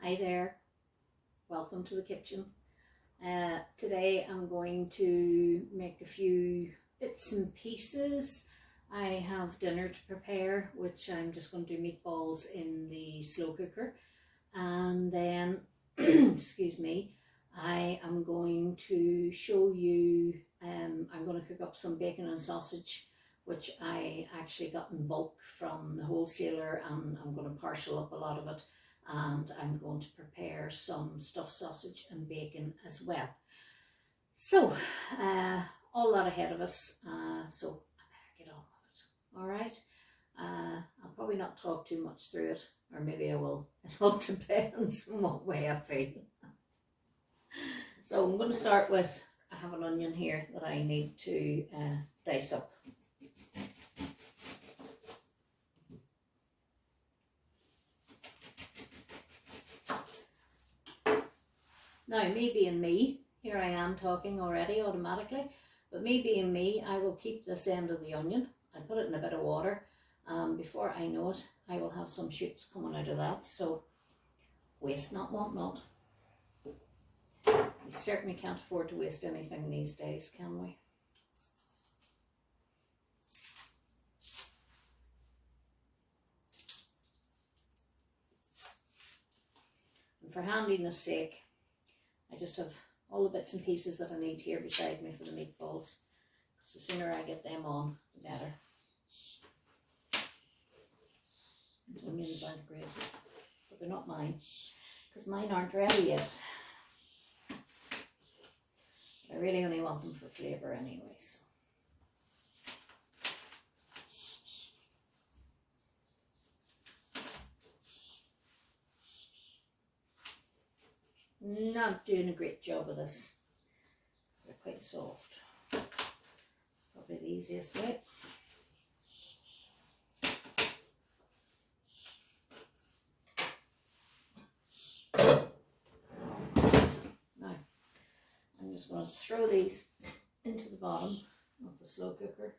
Hi there, welcome to the kitchen. Today I'm going to make a few bits and pieces. I have dinner to prepare, which I'm just going to do meatballs in the slow cooker, and then excuse me, I am going to show you, I'm going to cook up some bacon and sausage, which I actually got in bulk from the wholesaler, and I'm going to parcel up a lot of it. And I'm going to prepare some stuffed sausage and bacon as well. So, all that ahead of us, so I better get on with it. All right, I'll probably not talk too much through it, or maybe I will. It all depends on what way I feel. So I'm going to start with, I have an onion here that I need to dice up. Now, me being me, here I am talking already automatically, but me being me, I will keep this end of the onion. I put it in a bit of water. Before I know it, I will have some shoots coming out of that. So, waste not, want not. We certainly can't afford to waste anything these days, can we? And for handiness sake, I just have all the bits and pieces that I need here beside me for the meatballs. Because the sooner I get them on, the better. The onions aren't great, but they're not mine, because mine aren't ready yet. I really only want them for flavour anyway, so. Not doing a great job of this. They're quite soft. Probably the easiest way. Now, I'm just going to throw these into the bottom of the slow cooker.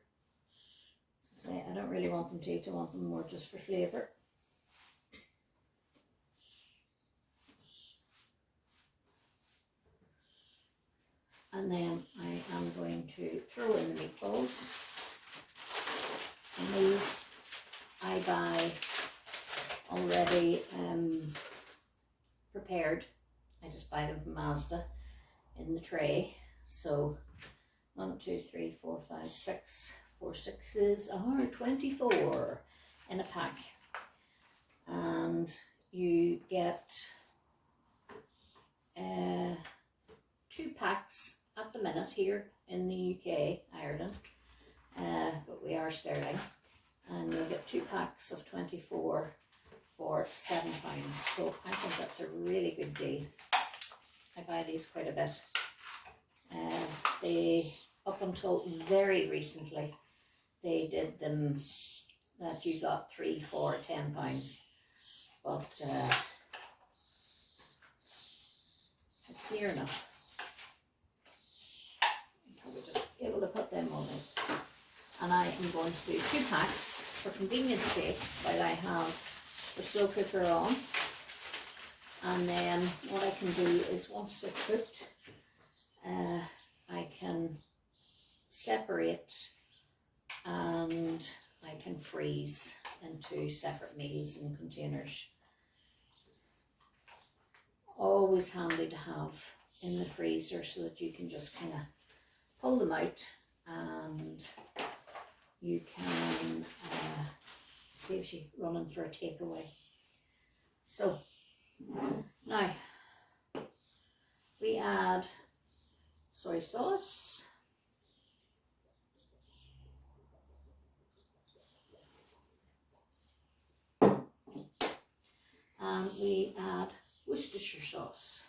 As I say, I don't really want them to eat, I want them more just for flavour. And then I am going to throw in the meatballs. And these I buy already prepared. I just buy them from Mazda in the tray. So 1, 2, 3, 4, 5, 6. 4 sixes are 24 in a pack. And you get 2 packs at the minute here in the UK, Ireland, but we are sterling, and you'll get 2 packs of 24 for £7. So I think that's a really good deal. I buy these quite a bit. They, up until very recently, they did them that you got 3 for £10, but it's near enough. We're just able to put them on in. And I am going to do 2 packs for convenience sake while I have the slow cooker on. And then what I can do is, once they're cooked, I can separate and I can freeze into separate meals in containers. Always handy to have in the freezer so that you can just kind of pull them out and you can saves you running for a takeaway. So now we add soy sauce, and we add Worcestershire sauce.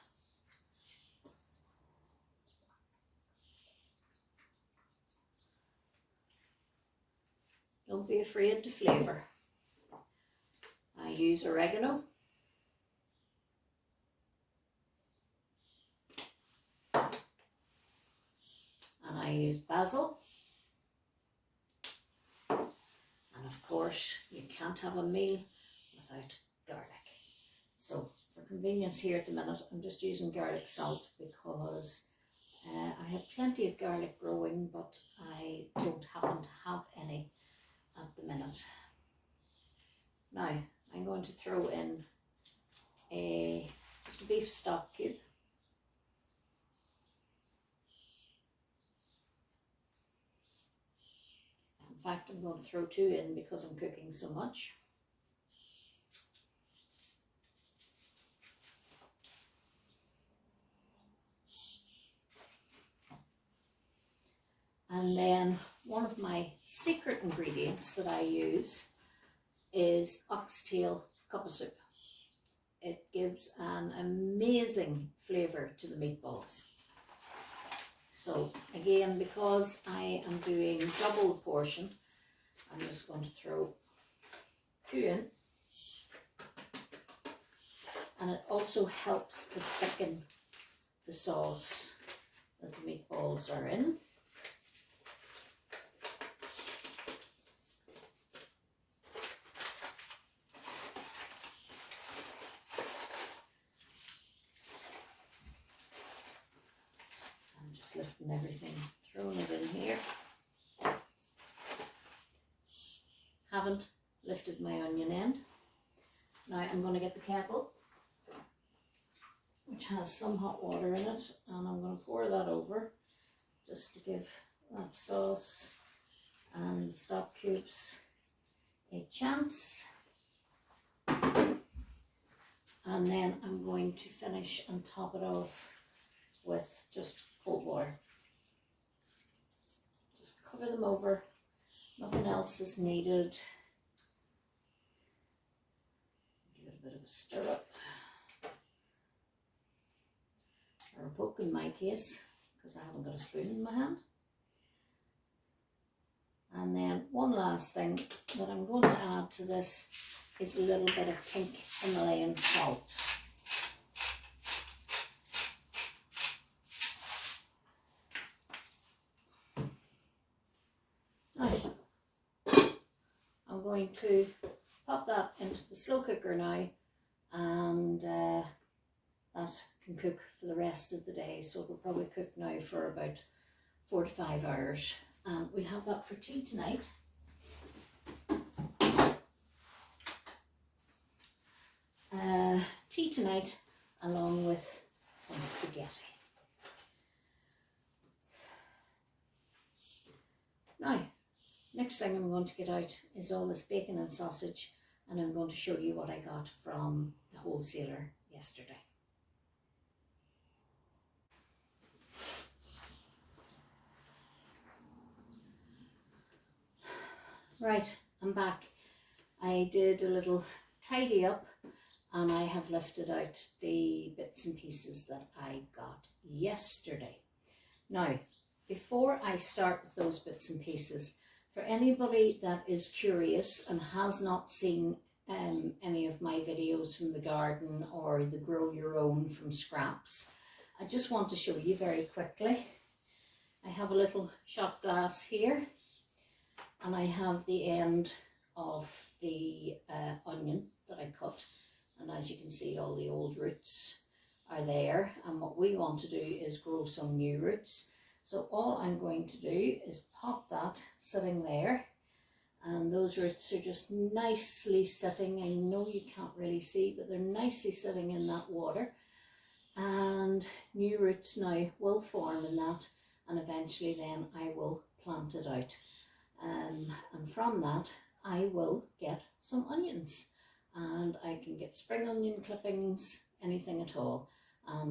Don't be afraid to flavour. I use oregano. And I use basil. And of course, you can't have a meal without garlic. So for convenience here at the minute, I'm just using garlic salt because I have plenty of garlic growing, but I don't happen to have any at the minute. Now I'm going to throw in just a beef stock cube. In fact, I'm going to throw 2 in because I'm cooking so much. And then one of my secret ingredients that I use is oxtail cup of soup. It gives an amazing flavour to the meatballs. So again, because I am doing double portion, I'm just going to throw 2 in. And it also helps to thicken the sauce that the meatballs are in. Lifting everything, throwing it in here. Haven't lifted my onion end. Now I'm going to get the kettle, which has some hot water in it, and I'm going to pour that over just to give that sauce and stock cubes a chance. And then I'm going to finish and top it off with just cold water. Just cover them over, nothing else is needed. Give it a bit of a stir up, or a poke in my case, because I haven't got a spoon in my hand. And then one last thing that I'm going to add to this is a little bit of pink Himalayan salt. I'm going to pop that into the slow cooker now, and that can cook for the rest of the day. So it'll probably cook now for about 4 to 5 hours. We'll have that for tea tonight. Tea tonight, along with some spaghetti. Now, next thing I'm going to get out is all this bacon and sausage, and I'm going to show you what I got from the wholesaler yesterday. Right, I'm back. I did a little tidy up, and I have lifted out the bits and pieces that I got yesterday. Now, before I start with those bits and pieces, for anybody that is curious and has not seen any of my videos from the garden or the grow your own from scraps, I just want to show you very quickly. I have a little shot glass here, and I have the end of the onion that I cut, and as you can see, all the old roots are there, and what we want to do is grow some new roots. So all I'm going to do is pop that sitting there, and those roots are just nicely sitting. I know you can't really see, but they're nicely sitting in that water, and new roots now will form in that, and eventually then I will plant it out, and from that I will get some onions, and I can get spring onion clippings, anything at all.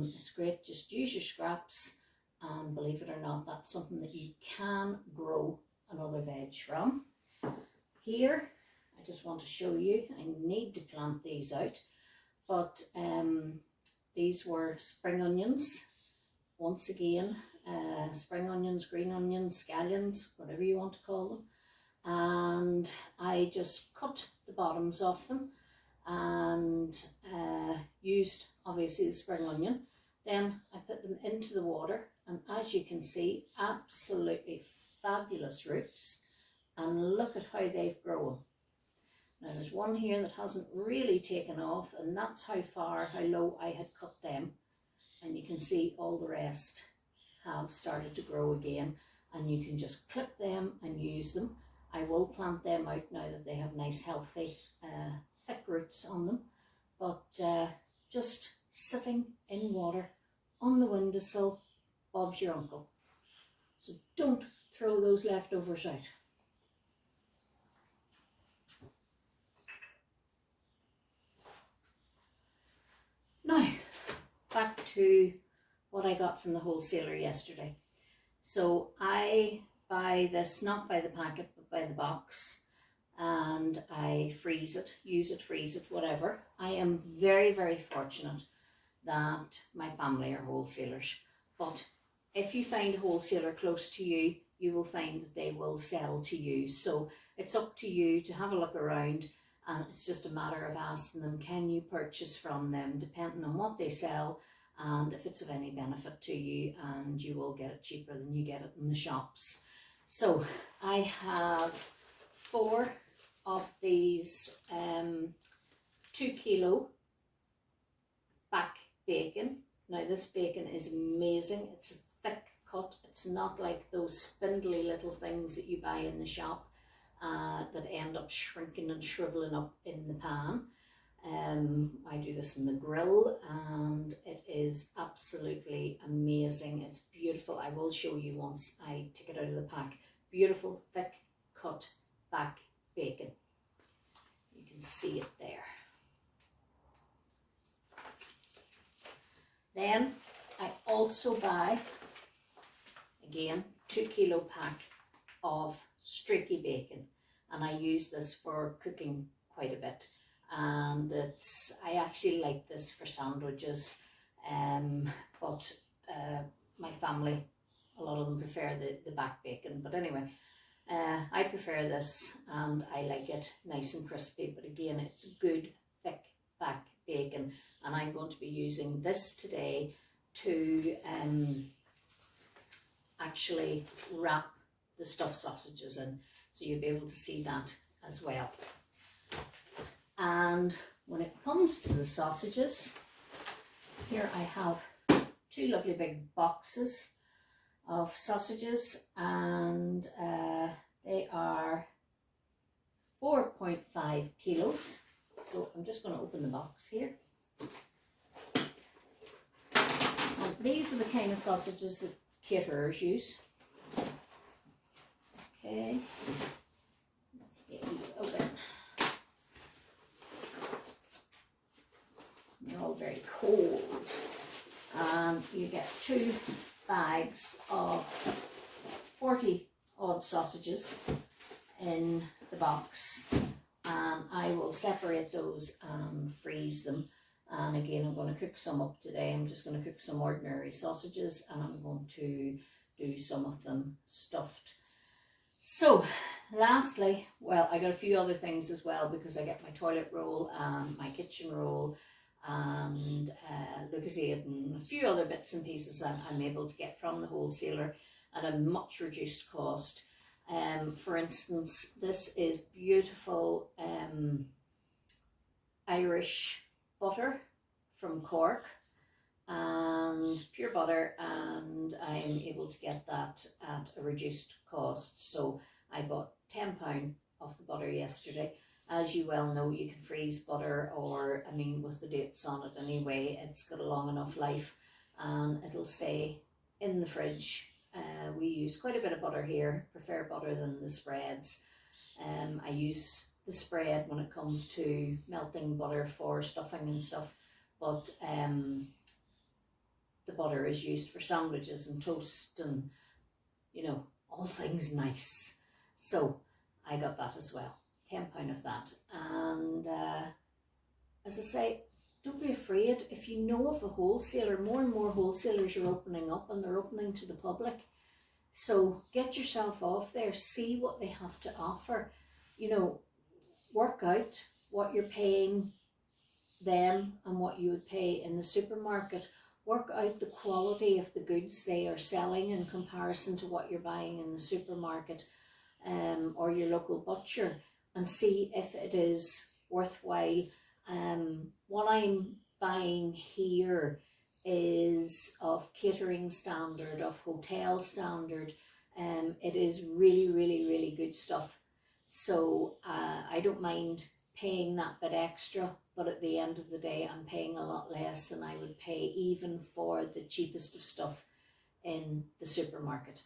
It's great, just use your scraps. And believe it or not, that's something that you can grow another veg from. Here, I just want to show you, I need to plant these out, but these were spring onions. Once again, spring onions, green onions, scallions, whatever you want to call them. And I just cut the bottoms off them and used, obviously, the spring onion. Then I put them into the water, and as you can see, absolutely fabulous roots, and look at how they've grown. Now there's one here that hasn't really taken off, and that's how low I had cut them. And you can see all the rest have started to grow again, and you can just clip them and use them. I will plant them out now that they have nice healthy thick roots on them, but just sitting in water on the windowsill, Bob's your uncle. So don't throw those leftovers out. Now, back to what I got from the wholesaler yesterday. So I buy this not by the packet but by the box, and I freeze it, use it, freeze it, whatever. I am very, very fortunate that my family are wholesalers, but if you find a wholesaler close to you, you will find that they will sell to you. So it's up to you to have a look around, and it's just a matter of asking them, can you purchase from them, depending on what they sell and if it's of any benefit to you, and you will get it cheaper than you get it in the shops. So I have 4 of these 2 kilo back bacon. Now this bacon is amazing. It's a thick cut. It's not like those spindly little things that you buy in the shop that end up shrinking and shriveling up in the pan. I do this in the grill, and it is absolutely amazing. It's beautiful. I will show you once I take it out of the pack. Beautiful, thick cut back bacon. You can see it there. Then I also buy, again, 2 kilo pack of streaky bacon, and I use this for cooking quite a bit. And I actually like this for sandwiches, but my family, a lot of them prefer the back bacon. But anyway, I prefer this, and I like it nice and crispy. But again, it's good thick back bacon, and I'm going to be using this today to actually wrap the stuffed sausages in, so you'll be able to see that as well. And when it comes to the sausages, here I have 2 lovely big boxes of sausages, and they are 4.5 kilos. So I'm just going to open the box here. And these are the kind of sausages that caterers use. Okay, let's get these open. They're all very cold. And you get 2 bags of 40 odd sausages in the box, and I will separate those and freeze them. And again, I'm going to cook some up today. I'm just going to cook some ordinary sausages, and I'm going to do some of them stuffed. So lastly, well, I got a few other things as well, because I get my toilet roll and my kitchen roll and Lucozade and a few other bits and pieces I'm able to get from the wholesaler at a much reduced cost. For instance, this is beautiful Irish butter from Cork, and pure butter, and I'm able to get that at a reduced cost. So I bought £10 of the butter yesterday. As you well know, you can freeze butter, or I mean with the dates on it anyway, it's got a long enough life and it'll stay in the fridge. We use quite a bit of butter here, prefer butter than the spreads. I use the spread when it comes to melting butter for stuffing and stuff, but the butter is used for sandwiches and toast and, you know, all things nice. So I got that as well, £10 of that. And as I say, don't be afraid. If you know of a wholesaler, more and more wholesalers are opening up, and they're opening to the public. So get yourself off there, see what they have to offer. You know, work out what you're paying them and what you would pay in the supermarket. Work out the quality of the goods they are selling in comparison to what you're buying in the supermarket or your local butcher. and see if it is worthwhile. What I'm buying here is of catering standard, of hotel standard. It is really, really, really good stuff. So I don't mind paying that bit extra, but at the end of the day, I'm paying a lot less than I would pay even for the cheapest of stuff in the supermarket.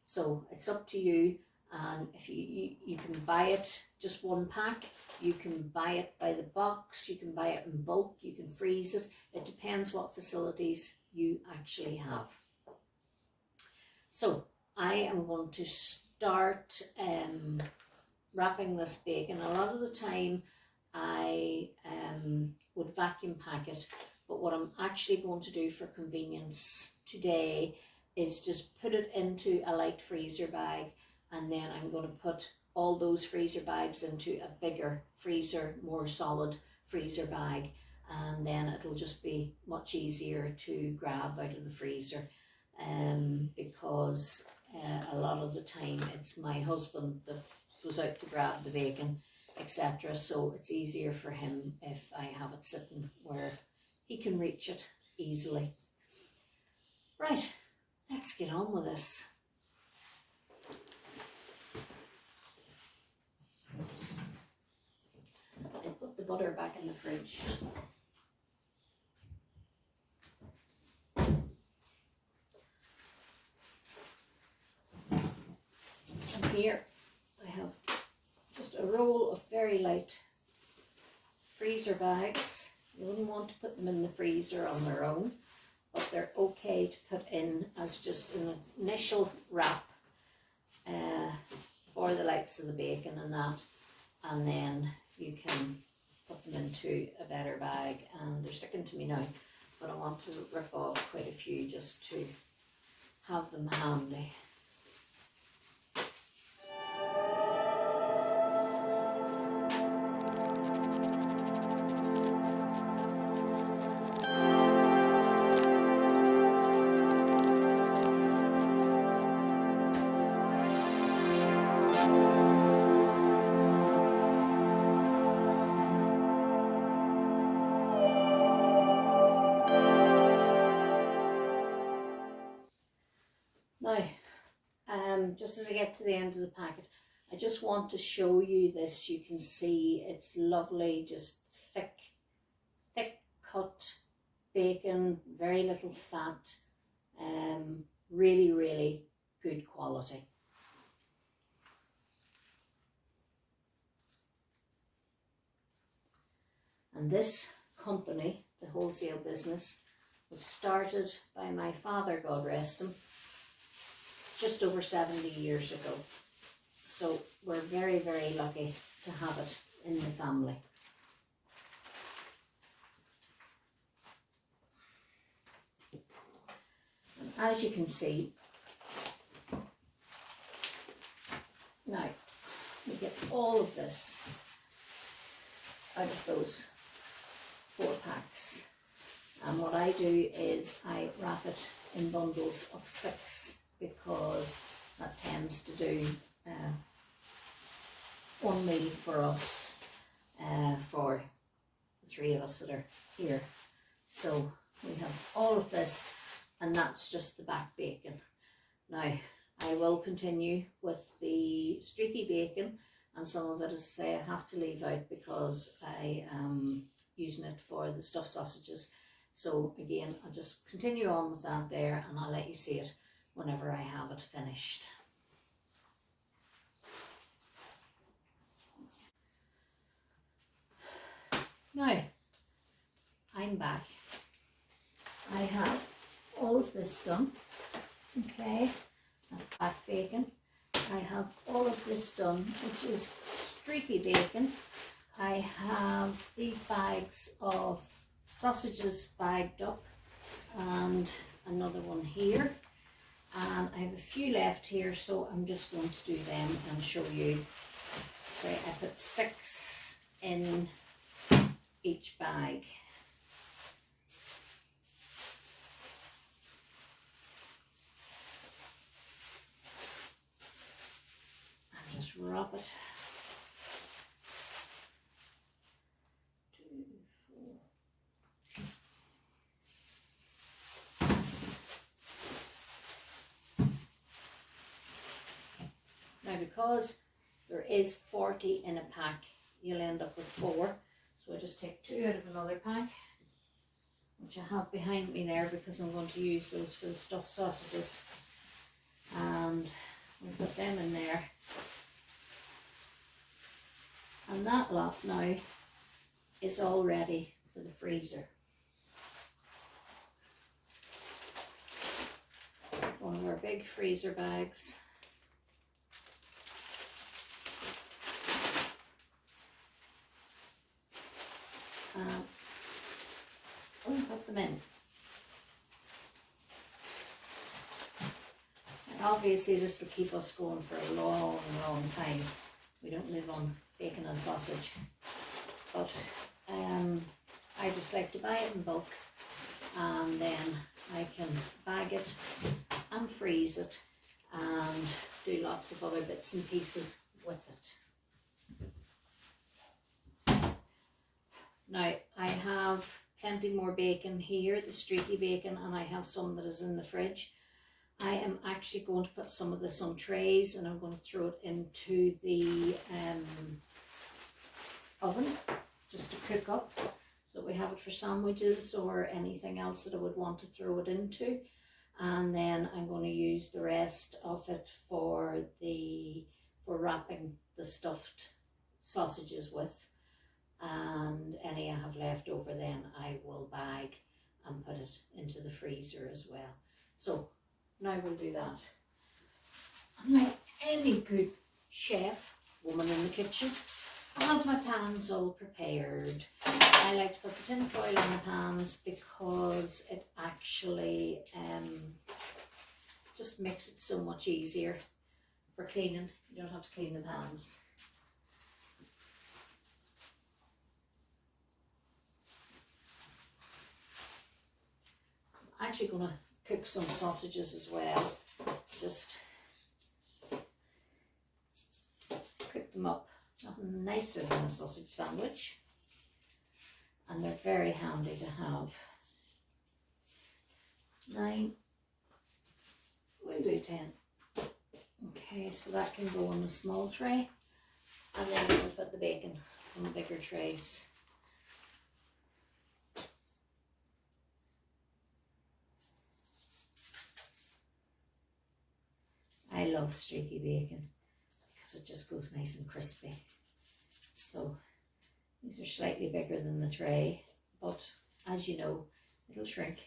So it's up to you. And if you can buy it just one pack, you can buy it by the box, you can buy it in bulk, you can freeze it. It depends what facilities you actually have. So I am going to start wrapping this bacon. A lot of the time I would vacuum pack it, but what I'm actually going to do for convenience today is just put it into a light freezer bag, and then I'm going to put all those freezer bags into a bigger freezer, more solid freezer bag, and then it'll just be much easier to grab out of the freezer, because a lot of the time it's my husband that goes out to grab the bacon, etc. So it's easier for him if I have it sitting where he can reach it easily. Right, let's get on with this. I put the butter back in the fridge. And here I have just a roll of very light freezer bags. You wouldn't want to put them in the freezer on their own, but they're okay to put in as just an initial wrap for the likes of the bacon and that, and then you can put them into a better bag. And they're sticking to me now, but I want to rip off quite a few just to have them handy. Now, just as I get to the end of the packet, I just want to show you this. You can see it's lovely, just thick cut bacon, very little fat, really, really good quality. And this company, the wholesale business, was started by my father, God rest him, just over 70 years ago. So we're very, very lucky to have it in the family. And as you can see, now we get all of this out of those 4 packs. And what I do is I wrap it in bundles of 6, because that tends to do one meal for us, for the 3 of us that are here. So we have all of this, and that's just the back bacon. Now I will continue with the streaky bacon, and some of it, as I say, I have to leave out because I am using it for the stuffed sausages. So again, I'll just continue on with that there, and I'll let you see it whenever I have it finished. Now, I'm back. I have all of this done, okay, that's back bacon. I have all of this done, which is streaky bacon. I have these bags of sausages bagged up, and another one here, and I have a few left here, so I'm just going to do them and show you. So I put 6 in each bag. And just wrap it because there is 40 in a pack, you'll end up with 4. So I just take 2 out of another pack, which I have behind me there because I'm going to use those for the stuffed sausages, and we'll put them in there. And that lot now is all ready for the freezer. One of our big freezer bags. We'll put them in. And obviously this will keep us going for a long, long time. We don't live on bacon and sausage. But I just like to buy it in bulk, and then I can bag it and freeze it and do lots of other bits and pieces with it. Now I have plenty more bacon here, the streaky bacon, and I have some that is in the fridge. I am actually going to put some of this on trays, and I'm going to throw it into the oven just to cook up, so we have it for sandwiches or anything else that I would want to throw it into. And then I'm going to use the rest of it for wrapping the stuffed sausages with, and any I have left over then I will bag and put it into the freezer as well. So now we'll do that. And like any good chef woman in the kitchen, I have my pans all prepared. I like to put the tin foil on the pans because it actually just makes it so much easier for cleaning. You don't have to clean the pans. I'm actually going to cook some sausages as well. Just cook them up. Nothing nicer than a sausage sandwich, and they're very handy to have. 9, we'll do 10. Okay, so that can go on the small tray, and then we'll put the bacon on the bigger trays. I love streaky bacon because it just goes nice and crispy. So these are slightly bigger than the tray, but as you know, it'll shrink.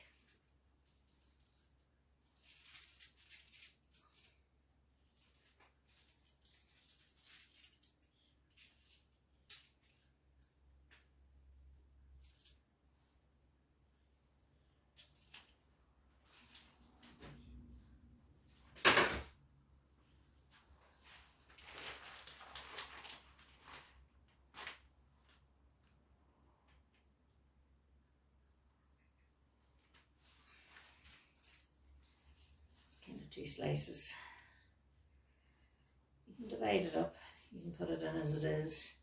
Kind of 2 slices. You can divide it up, you can put it in as it is.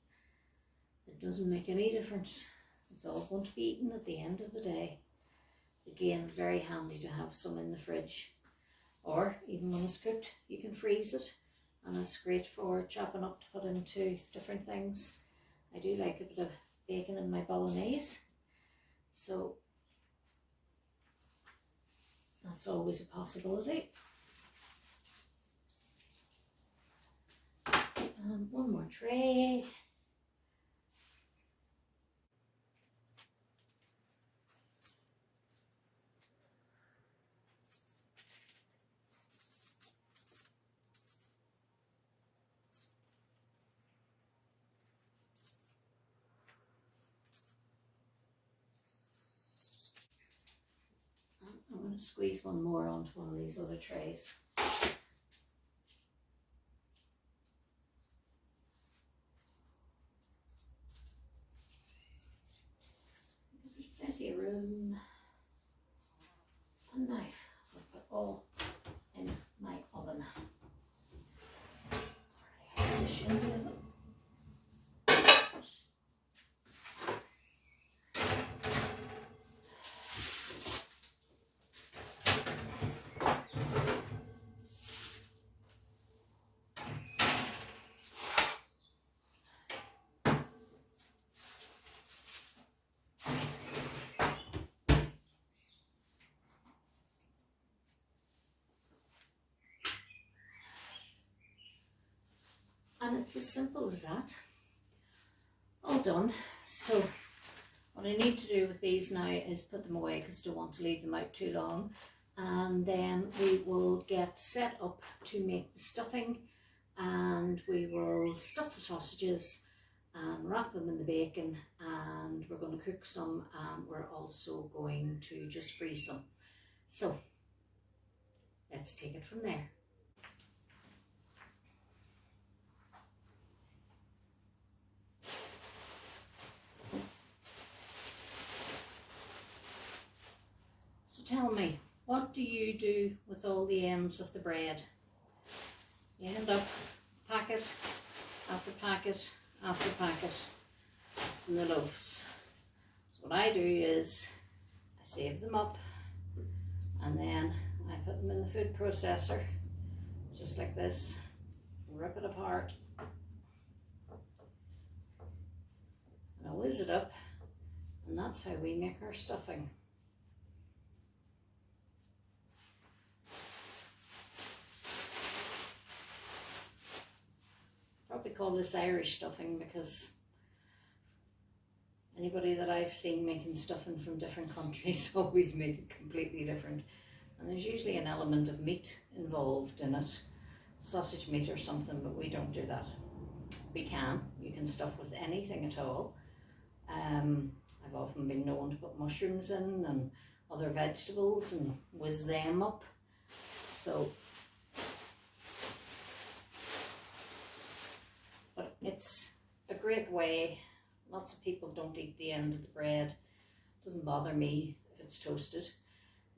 It doesn't make any difference. It's all going to be eaten at the end of the day. Again, very handy to have some in the fridge, or even when it's cooked you can freeze it, and it's great for chopping up to put into different things. I do like a bit of bacon in my bolognese, so that's always a possibility. One more tray. I'm going to squeeze one more onto one of these other trays. There's plenty of room. And now I'll put all in my oven. Already have in the oven. And it's as simple as that. All done. So what I need to do with these now is put them away because I don't want to leave them out too long. And then we will get set up to make the stuffing, and we will stuff the sausages and wrap them in the bacon, and we're going to cook some, and we're also going to just freeze some. So let's take it from there. So tell me, what do you do with all the ends of the bread? You end up packet after packet after packet in the loaves. So what I do is I save them up, and then I put them in the food processor, just like this, rip it apart, and I whiz it up, and that's how we make our stuffing. Probably call this Irish stuffing because anybody that I've seen making stuffing from different countries always make it completely different. And there's usually an element of meat involved in it, sausage meat or something, but we don't do that. You can stuff with anything at all. I've often been known to put mushrooms in and other vegetables and whiz them up. So, but it's a great way. Lots of people don't eat the end of the bread. It doesn't bother me if it's toasted.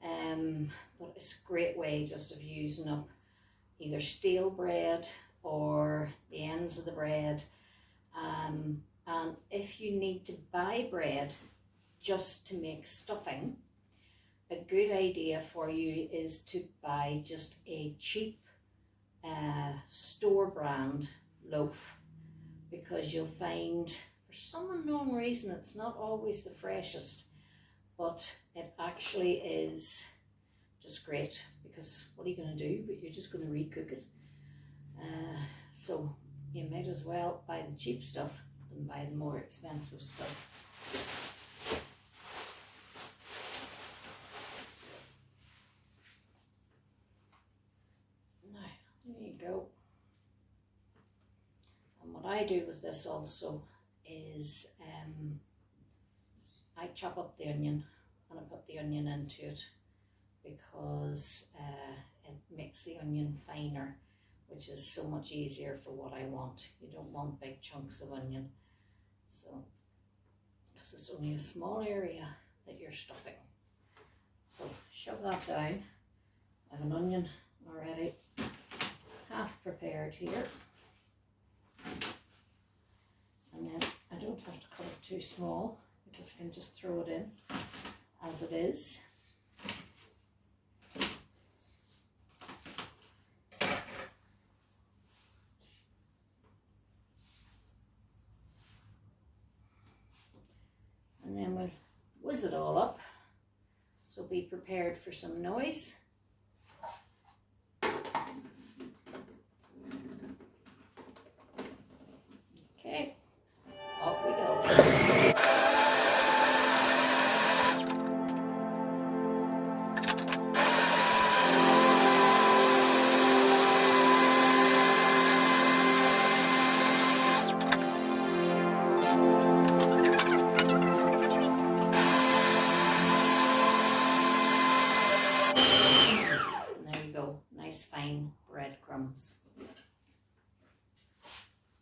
But it's a great way just of using up either stale bread or the ends of the bread. And if you need to buy bread just to make stuffing, a good idea for you is to buy just a cheap store brand loaf, because you'll find for some unknown reason it's not always the freshest, but it actually is just great, because what are you going to do? But you're just going to recook it. So you might as well buy the cheap stuff than buy the more expensive stuff. Now, there you go. And what I do with this also is I chop up the onion and I put the onion into it, because it makes the onion finer, which is so much easier for what I want. You don't want big chunks of onion, so because it's only a small area that you're stuffing. So shove that down. I have an onion already half prepared here, and then I don't have to cut it too small because I can just throw it in as it is. And then we'll whiz it all up, so be prepared for some noise. Okay, off we go. Fine breadcrumbs.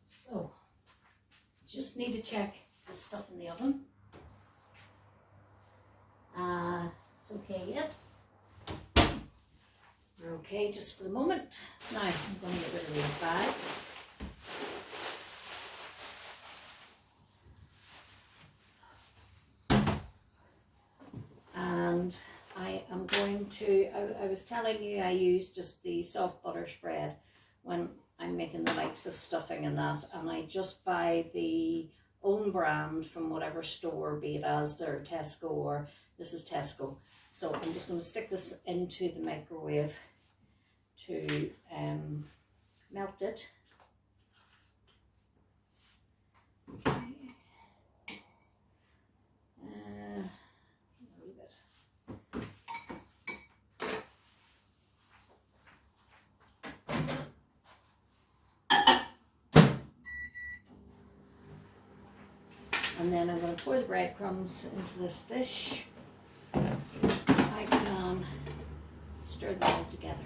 So just need to check the stuff in the oven. It's okay yet. We're okay just for the moment. Now I'm going to get rid of these bags. And I am going to, I was telling you I use just the soft butter spread when I'm making the likes of stuffing and that, and I just buy the own brand from whatever store, be it Asda or Tesco, or this is Tesco. So I'm just going to stick this into the microwave to melt it. And then I'm going to pour the breadcrumbs into this dish so I can stir them all together.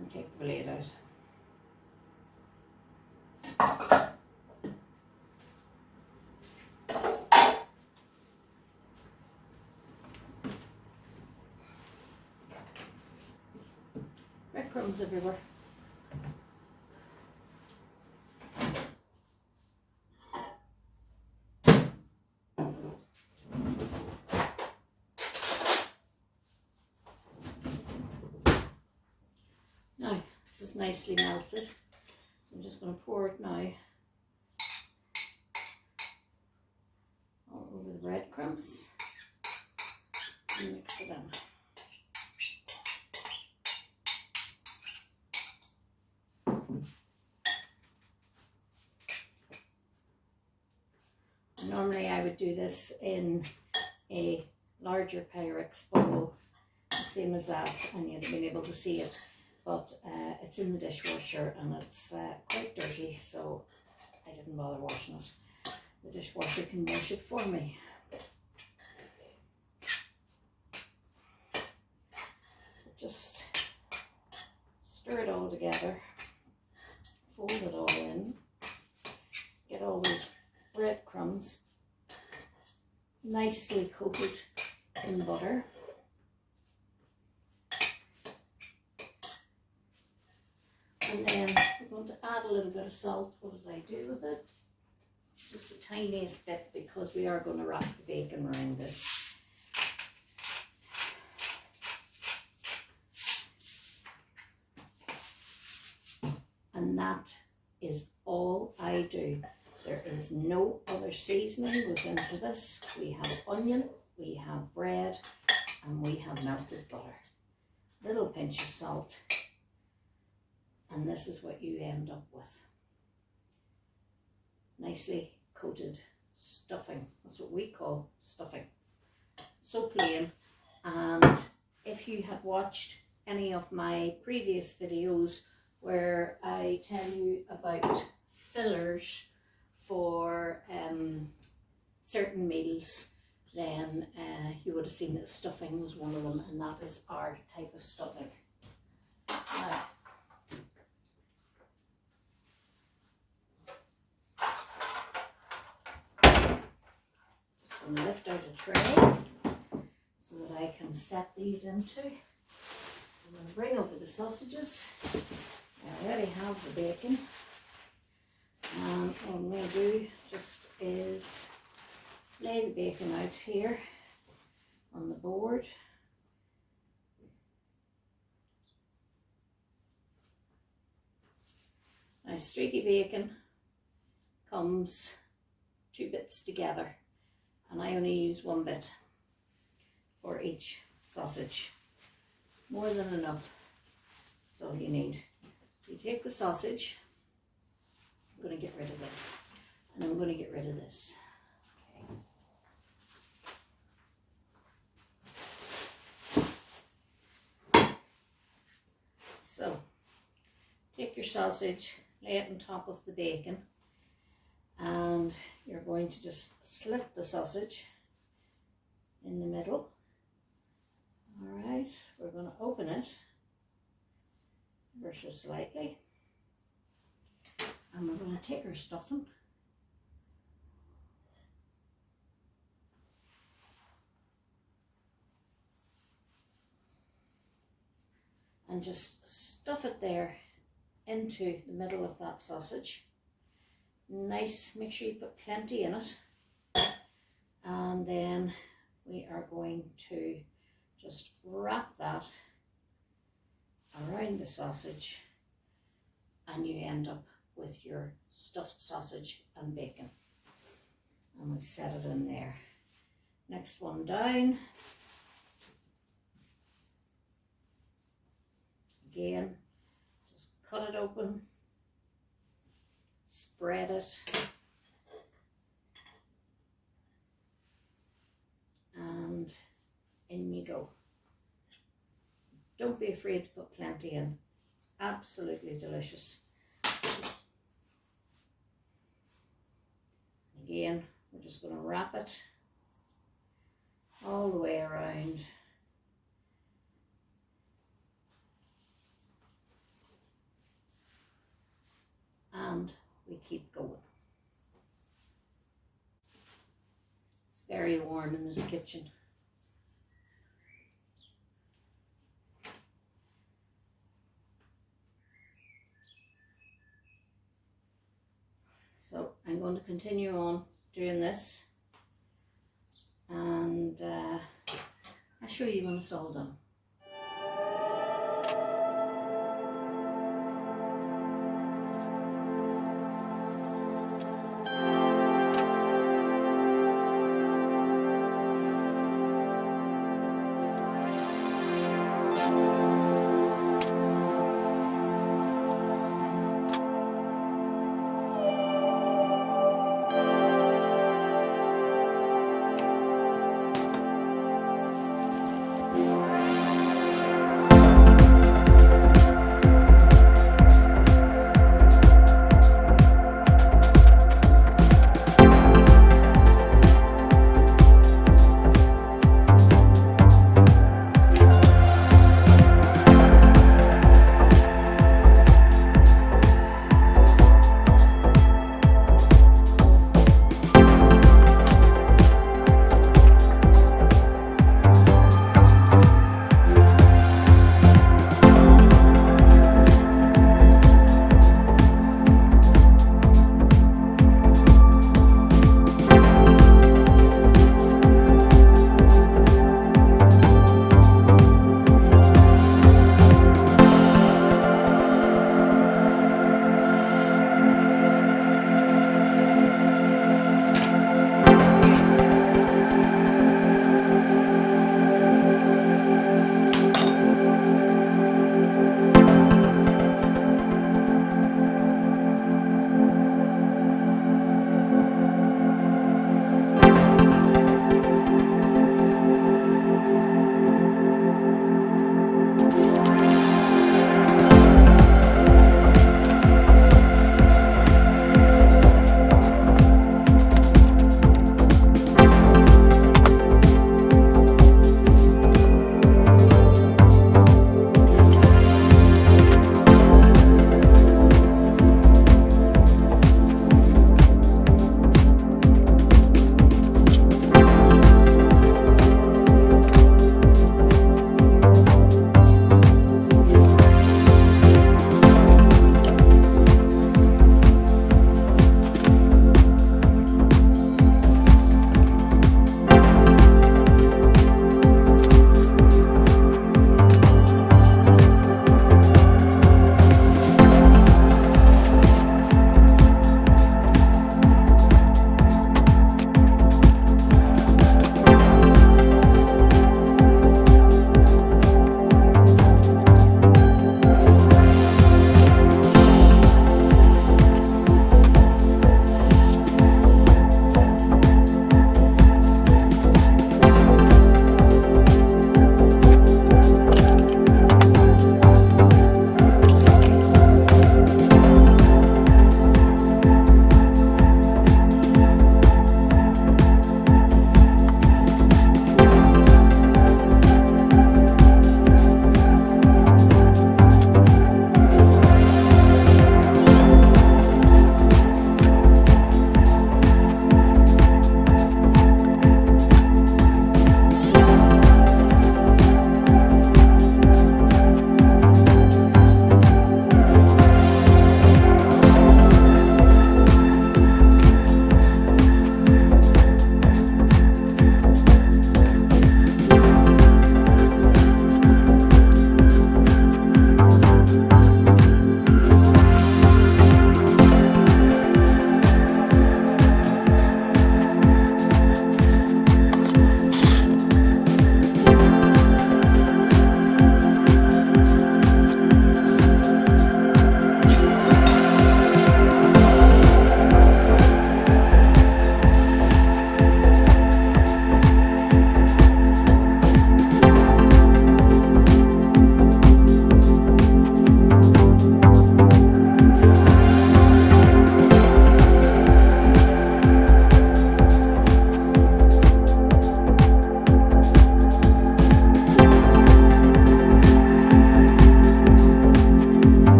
And take the blade out. Breadcrumbs everywhere. Now, this is nicely melted, so I'm just going to pour it now all over the breadcrumbs and mix it in. Normally I would do this in a larger Pyrex bowl, the same as that, and you'd have been able to see it, but it's in the dishwasher and it's quite dirty, so I didn't bother washing it. The dishwasher can wash it for me. Just stir it all together, fold it all in, get all those breadcrumbs nicely coated in butter. And then we're going to add a little bit of salt. What did I do with it? Just the tiniest bit, because we are going to wrap the bacon around this. And that is all I do. There is no other seasoning goes into this. We have onion, we have bread, and we have melted butter. Little pinch of salt. And this is what you end up with. Nicely coated stuffing. That's what we call stuffing. So plain. And if you have watched any of my previous videos where I tell you about fillers for certain meals, then you would have seen that stuffing was one of them, and that is our type of stuffing. Now, just going to lift out a tray so that I can set these into. I'm going to bring over the sausages. I already have the bacon. And what I'm going to do just is lay the bacon out here on the board. Now, streaky bacon comes 2 bits together, and I only use 1 bit for each sausage. More than enough. That's all you need. So you take the sausage. I'm going to get rid of this, and I'm going to get rid of this. Okay. So, take your sausage, lay it on top of the bacon, and you're going to just slit the sausage in the middle. Alright, we're going to open it ever so slightly. And we're going to take our stuffing and just stuff it there into the middle of that sausage. Nice, make sure you put plenty in it. And then we are going to just wrap that around the sausage, and you end up with your stuffed sausage and bacon. And we'll set it in there. Next one down. Again, just open, spread it, and in you go. Don't be afraid to put plenty in. It's absolutely delicious. Again, we're just going to wrap it all the way around. And we keep going. It's very warm in this kitchen. So I'm going to continue on doing this, and I'll show you when it's all done.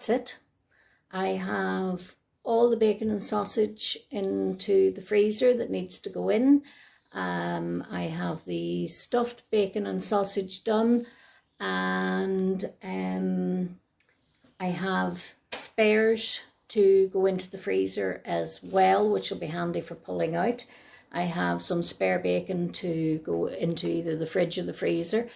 that's it. I have all the bacon and sausage into the freezer that needs to go in. I have the stuffed bacon and sausage done, and I have spares to go into the freezer as well, which will be handy for pulling out. I have some spare bacon to go into either the fridge or the freezer,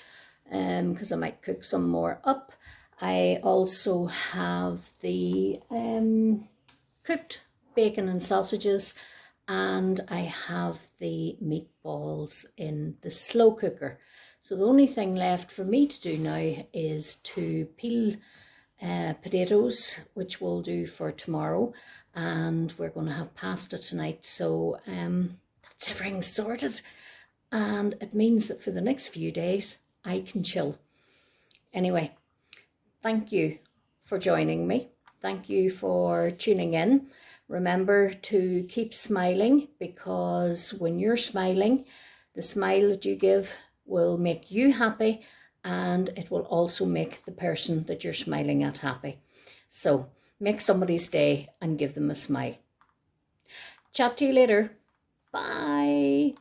because I might cook some more up. I also have the cooked bacon and sausages, and I have the meatballs in the slow cooker. So the only thing left for me to do now is to peel potatoes, which we'll do for tomorrow, and we're going to have pasta tonight. So that's everything sorted, and it means that for the next few days I can chill. Anyway, thank you for joining me. Thank you for tuning in. Remember to keep smiling, because when you're smiling, the smile that you give will make you happy, and it will also make the person that you're smiling at happy. So make somebody's day and give them a smile. Chat to you later. Bye.